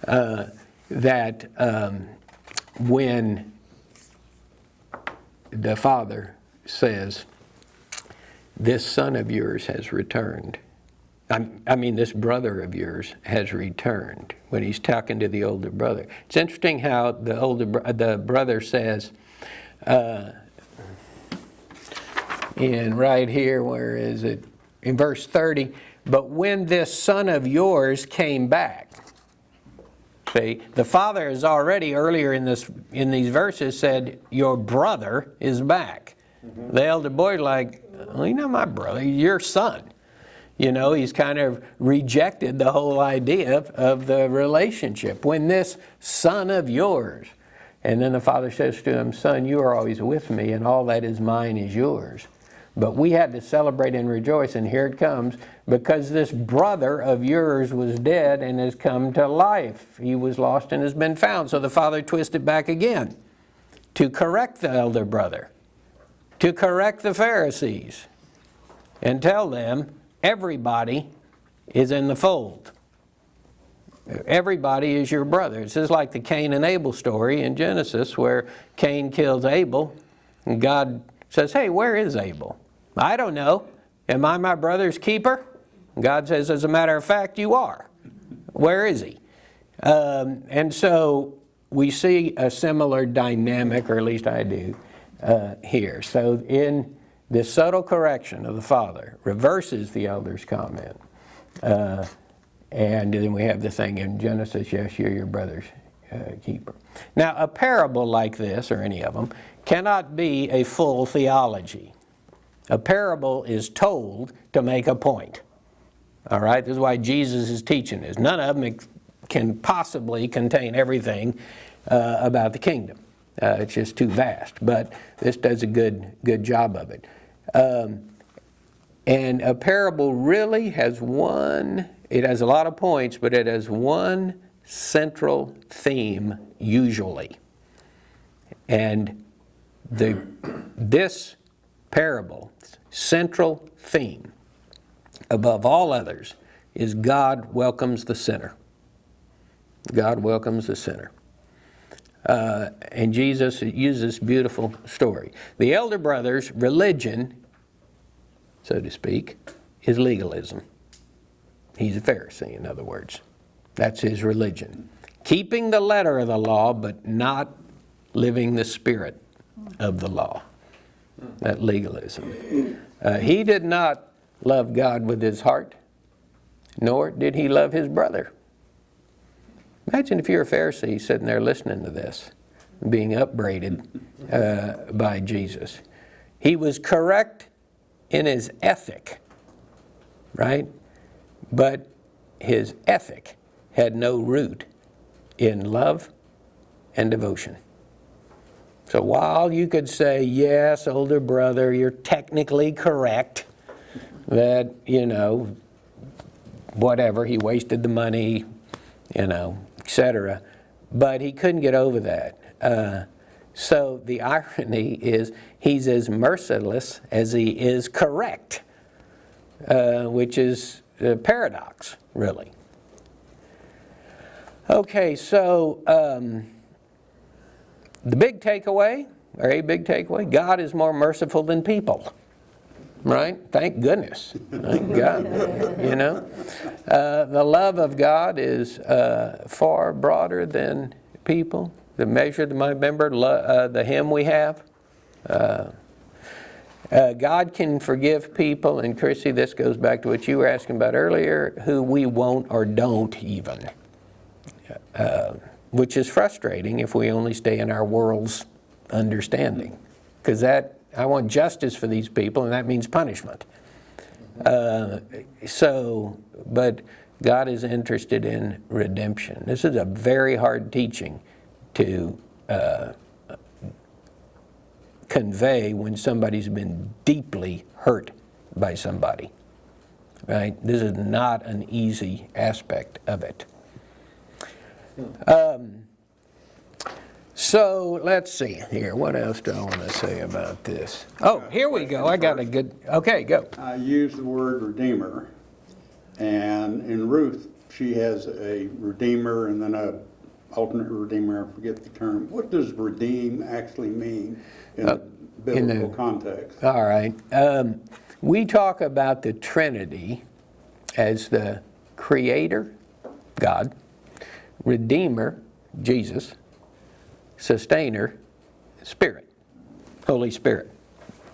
that when the Father says, this son of yours has returned. This brother of yours has returned, when he's talking to the older brother. It's interesting how the brother says, in right here, where is it? In verse 30, but when this son of yours came back. See, the Father has already earlier in these verses said, your brother is back. The elder boy like, well, he's not my brother, he's your son. He's kind of rejected the whole idea of the relationship. When this son of yours, and then the Father says to him, son, you are always with me, and all that is mine is yours. But we had to celebrate and rejoice, and here it comes, because this brother of yours was dead and has come to life. He was lost and has been found. So the Father twisted back again to correct the elder brother, to correct the Pharisees, and tell them everybody is in the fold. Everybody is your brother. It's just like the Cain and Abel story in Genesis, where Cain kills Abel, and God says, hey, where is Abel? I don't know. Am I my brother's keeper? God says, as a matter of fact, you are. Where is he? And so we see a similar dynamic, or at least I do, here. So in this subtle correction of the father reverses the elder's comment. And then we have the thing in Genesis, yes, you're your brother's keeper. Now, a parable like this, or any of them, cannot be a full theology. A parable is told to make a point. All right? This is why Jesus is teaching this. None of them can possibly contain everything about the kingdom. It's just too vast. But this does a good job of it. And a parable really has it has a lot of points, but it has one central theme usually. And this parable's central theme, above all others, is God welcomes the sinner. God welcomes the sinner. And Jesus uses this beautiful story. The elder brother's religion, so to speak, is legalism. He's a Pharisee, in other words. That's his religion. Keeping the letter of the law, but not living the spirit of the law. That legalism. He did not love God with his heart, nor did he love his brother. Imagine if you're a Pharisee sitting there listening to this, being upbraided by Jesus. He was correct in his ethic, right? But his ethic had no root in love and devotion. So while you could say, yes, older brother, you're technically correct, that, whatever, he wasted the money, etc., but he couldn't get over that. So the irony is he's as merciless as he is correct, which is a paradox, really. Okay, so the big takeaway, or a big takeaway, God is more merciful than people. Right? Thank goodness. Thank God. The love of God is far broader than people. The measure, remember the hymn we have? God can forgive people, and Chrissy, this goes back to what you were asking about earlier, who we won't or don't even. Which is frustrating if we only stay in our world's understanding. Because I want justice for these people, and that means punishment. But God is interested in redemption. This is a very hard teaching to convey when somebody's been deeply hurt by somebody. Right? This is not an easy aspect of it. So let's see here. What else do I want to say about this? Oh, here we go. I got a good. Okay, go. I use the word redeemer, and in Ruth, she has a redeemer and then a alternate redeemer. I forget the term. What does redeem actually mean in the biblical context? All right. We talk about the Trinity as the Creator, God, Redeemer, Jesus, Sustainer, Spirit, Holy Spirit.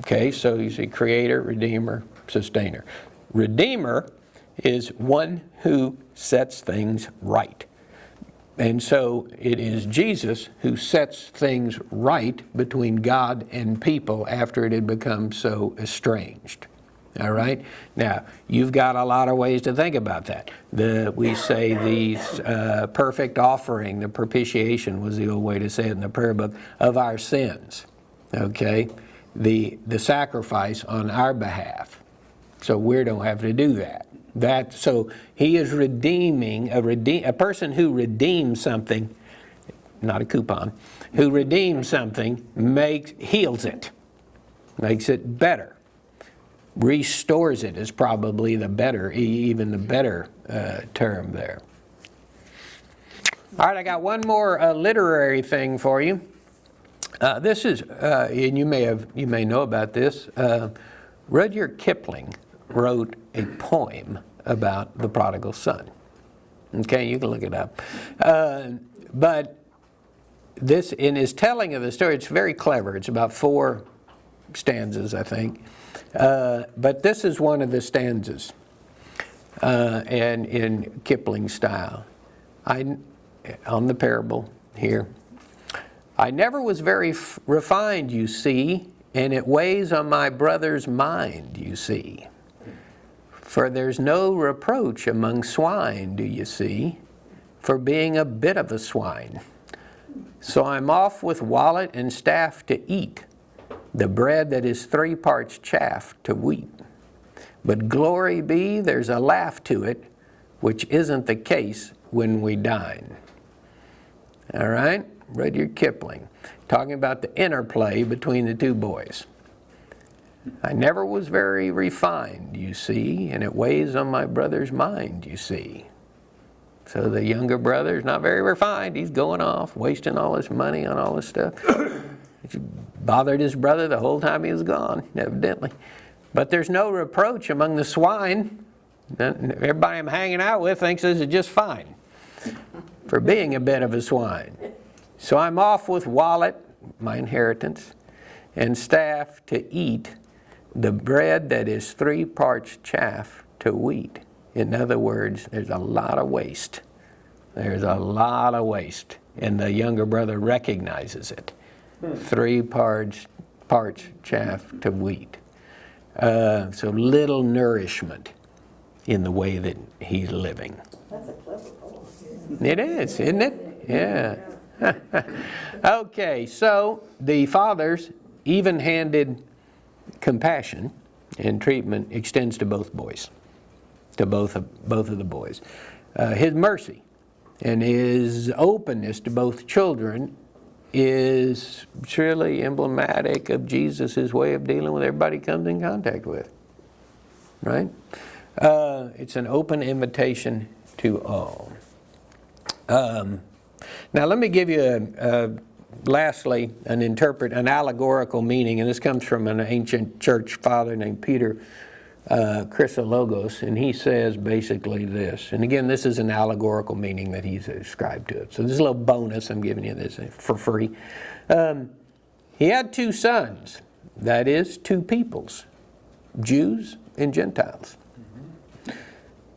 Okay, so you see Creator, Redeemer, Sustainer. Redeemer is one who sets things right. And so it is Jesus who sets things right between God and people after it had become so estranged. All right? Now, you've got a lot of ways to think about that. We say the perfect offering, the propitiation was the old way to say it in the prayer book, of our sins. Okay? The sacrifice on our behalf. So we don't have to do that. So he is redeeming, a person who redeems something, not a coupon, who redeems something, heals it, makes it better. Restores it is probably even the better term there. All right, I got one more literary thing for you. This is, and you may know about this. Rudyard Kipling wrote a poem about the prodigal son. Okay, you can look it up. But this, in his telling of the story, it's very clever. It's about 4 stanzas, I think. But this is one of the stanzas, and in Kipling style. On the parable here. I never was very refined, you see, and it weighs on my brother's mind, you see. For there's no reproach among swine, do you see, for being a bit of a swine. So I'm off with wallet and staff to eat the bread that is 3 parts chaff to wheat. But glory be, there's a laugh to it, which isn't the case when we dine. All right? Rudyard Kipling, talking about the interplay between the 2 boys. I never was very refined, you see, and it weighs on my brother's mind, you see. So the younger brother's not very refined. He's going off, wasting all his money on all this stuff. He bothered his brother the whole time he was gone, evidently. But there's no reproach among the swine. Everybody I'm hanging out with thinks this is just fine for being a bit of a swine. So I'm off with wallet, my inheritance, and staff to eat the bread that is 3 parts chaff to wheat. In other words, there's a lot of waste. There's a lot of waste. And the younger brother recognizes it. 3 parts chaff to wheat. So little nourishment in the way that he's living. That's a clever poem. It is, isn't it? Yeah. Okay, so the father's even-handed compassion and treatment extends to both boys, to both of the boys. His mercy and his openness to both children is truly emblematic of Jesus' way of dealing with everybody he comes in contact with, right? It's an open invitation to all. Now let me give you lastly an allegorical meaning, and this comes from an ancient church father named Peter Chrysologus, and he says basically this, and again this is an allegorical meaning that he's ascribed to it, so this is a little bonus I'm giving you this for free. He had 2 sons, that is 2 peoples, Jews and Gentiles.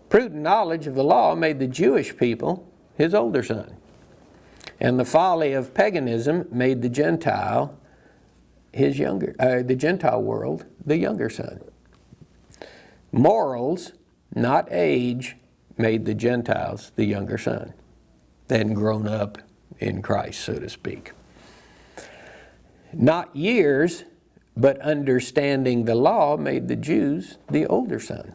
Prudent knowledge of the law made the Jewish people his older son, and the folly of paganism made the Gentile the Gentile world the younger son. Morals, not age, made the Gentiles the younger son. They hadn't grown up in Christ, so to speak. Not years, but understanding the law made the Jews the older son.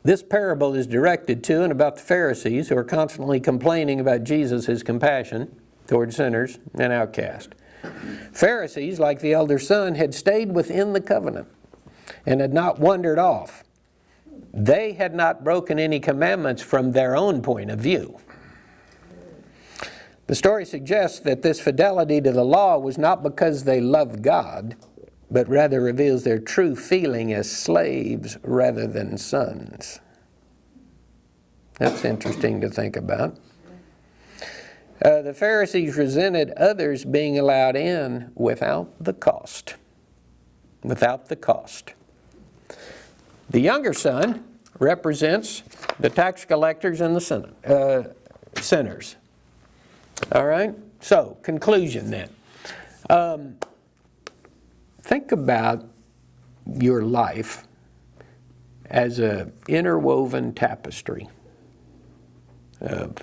This parable is directed to and about the Pharisees, who are constantly complaining about Jesus' compassion toward sinners and outcasts. Pharisees, like the elder son, had stayed within the covenant and had not wandered off. They had not broken any commandments from their own point of view. The story suggests that this fidelity to the law was not because they loved God, but rather reveals their true feeling as slaves rather than sons. That's interesting to think about. The Pharisees resented others being allowed in without the cost. Without the cost. The younger son represents the tax collectors and the sinners. All right? So, conclusion then. Think about your life as an interwoven tapestry of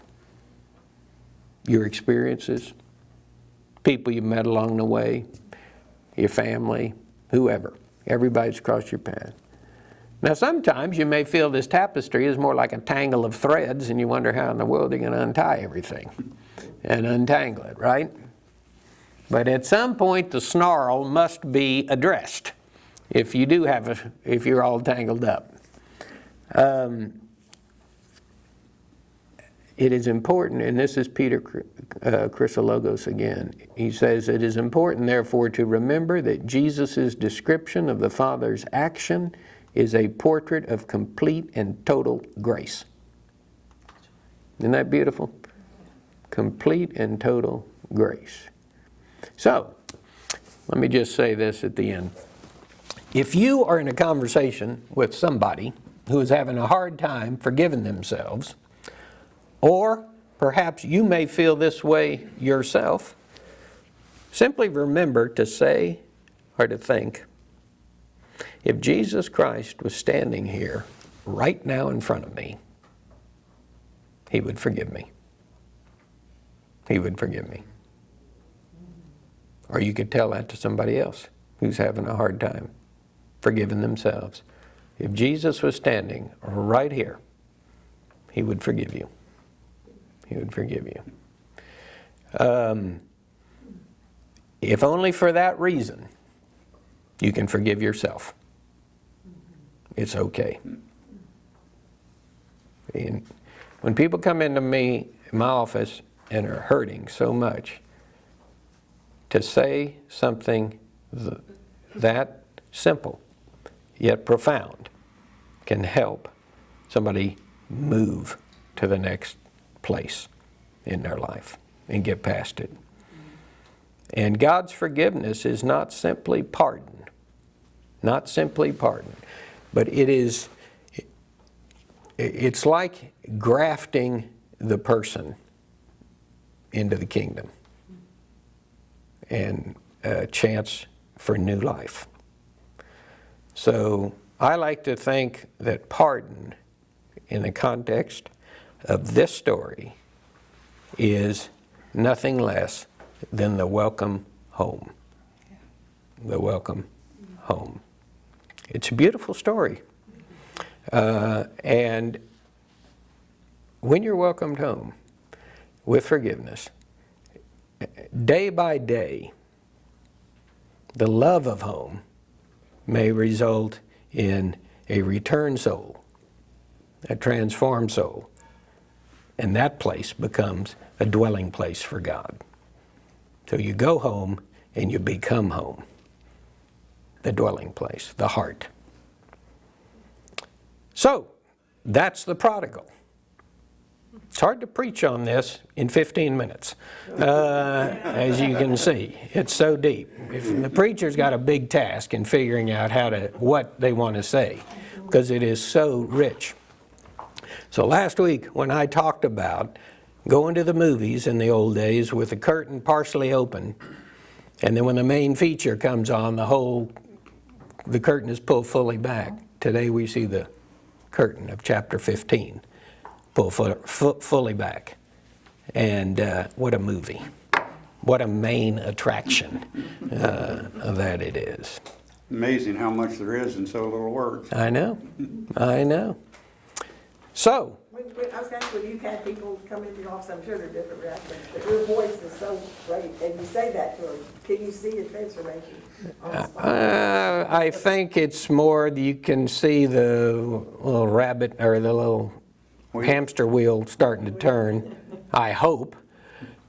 your experiences, people you met along the way, your family, whoever. Everybody's crossed your path. Now sometimes you may feel this tapestry is more like a tangle of threads and you wonder how in the world you're going to untie everything and untangle it, right? But at some point the snarl must be addressed if you do have if you're all tangled up. It is important, and this is Peter Chrysologus again. He says, it is important, therefore, to remember that Jesus' description of the Father's action is a portrait of complete and total grace. Isn't that beautiful? Complete and total grace. So, let me just say this at the end. If you are in a conversation with somebody who is having a hard time forgiving themselves, or perhaps you may feel this way yourself, simply remember to say or to think, if Jesus Christ was standing here right now in front of me, He would forgive me. He would forgive me. Or you could tell that to somebody else who's having a hard time forgiving themselves. If Jesus was standing right here, He would forgive you. He would forgive you. If only for that reason, you can forgive yourself. It's okay. And when people come into me, my office, and are hurting so much, to say something that simple yet profound can help somebody move to the next place in their life and get past it. And God's forgiveness is not simply pardon, not simply pardon, but it's like grafting the person into the kingdom and a chance for new life. So I like to think that pardon, in the context of this story, is nothing less than the welcome home. The welcome home. It's a beautiful story. And when you're welcomed home with forgiveness, day by day, the love of home may result in a returned soul, a transformed soul, and that place becomes a dwelling place for God. So you go home and you become home, the dwelling place, the heart. So, that's the prodigal. It's hard to preach on this in 15 minutes, as you can see. It's so deep. If the preacher's got a big task in figuring out what they want to say, because it is so rich. So last week, when I talked about going to the movies in the old days with the curtain partially open, and then when the main feature comes on, the curtain is pulled fully back. Today we see the curtain of chapter 15 pulled fully back. And what a movie. What a main attraction that it is. Amazing how much there is in so little words. I know. So, I was going to ask, when you've had people come into your office, I'm sure they're different reactions, but your voice is so great, and you say that to them. Can you see a transformation on the spot? I think it's more you can see the little rabbit or the little hamster wheel starting to turn, I hope.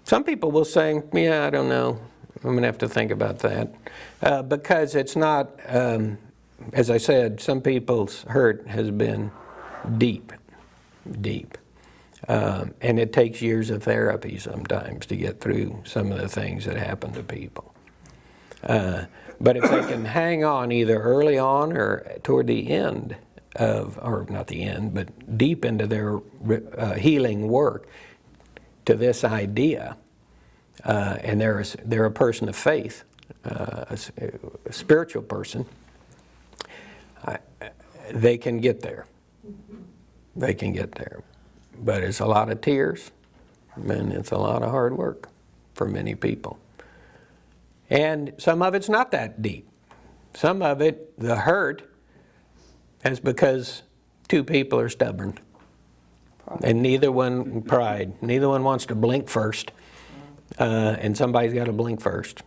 Some people will say, yeah, I don't know. I'm going to have to think about that. Because it's not, as I said, some people's hurt has been deep. And it takes years of therapy sometimes to get through some of the things that happen to people. But if they can hang on either early on or toward the end or not the end, but deep into their healing work to this idea, and they're a person of faith, a spiritual person, they can get there. They can get there. But it's a lot of tears, and it's a lot of hard work for many people. And some of it's not that deep. Some of it, the hurt, is because two people are stubborn. And neither one wants to blink first. And somebody's got to blink first.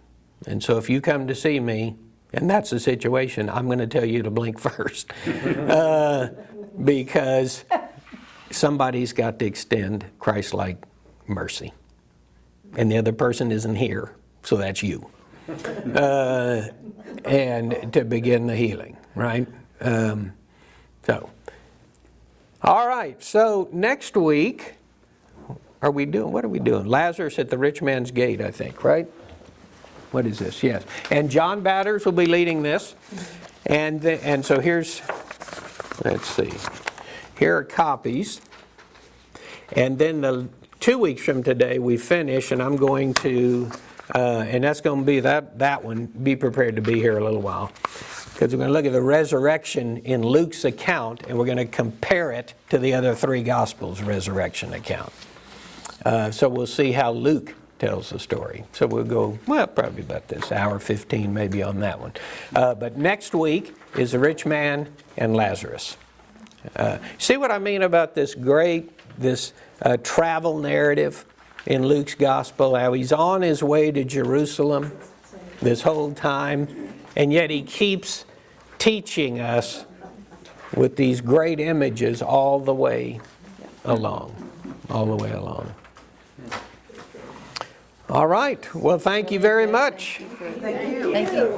And so if you come to see me, and that's the situation, I'm going to tell you to blink first. Because somebody's got to extend Christ-like mercy. And the other person isn't here, so that's you. And to begin the healing, right? All right, so next week are we doing? What are we doing? Lazarus at the rich man's gate, I think, right? What is this? Yes. And John Batters will be leading this. And so here's, let's see. Here are copies. And then 2 weeks from today, we finish, and I'm going to, and that's going to be that one. Be prepared to be here a little while. Because we're going to look at the resurrection in Luke's account, and we're going to compare it to the other 3 Gospels' resurrection account. So we'll see how Luke tells the story. So we'll go, well, probably about this, hour 15 maybe on that one. But next week is the rich man and Lazarus. See what I mean about this travel narrative in Luke's Gospel, how he's on his way to Jerusalem this whole time, and yet he keeps teaching us with these great images all the way along. All the way along. All right. Well, thank you very much. Thank you.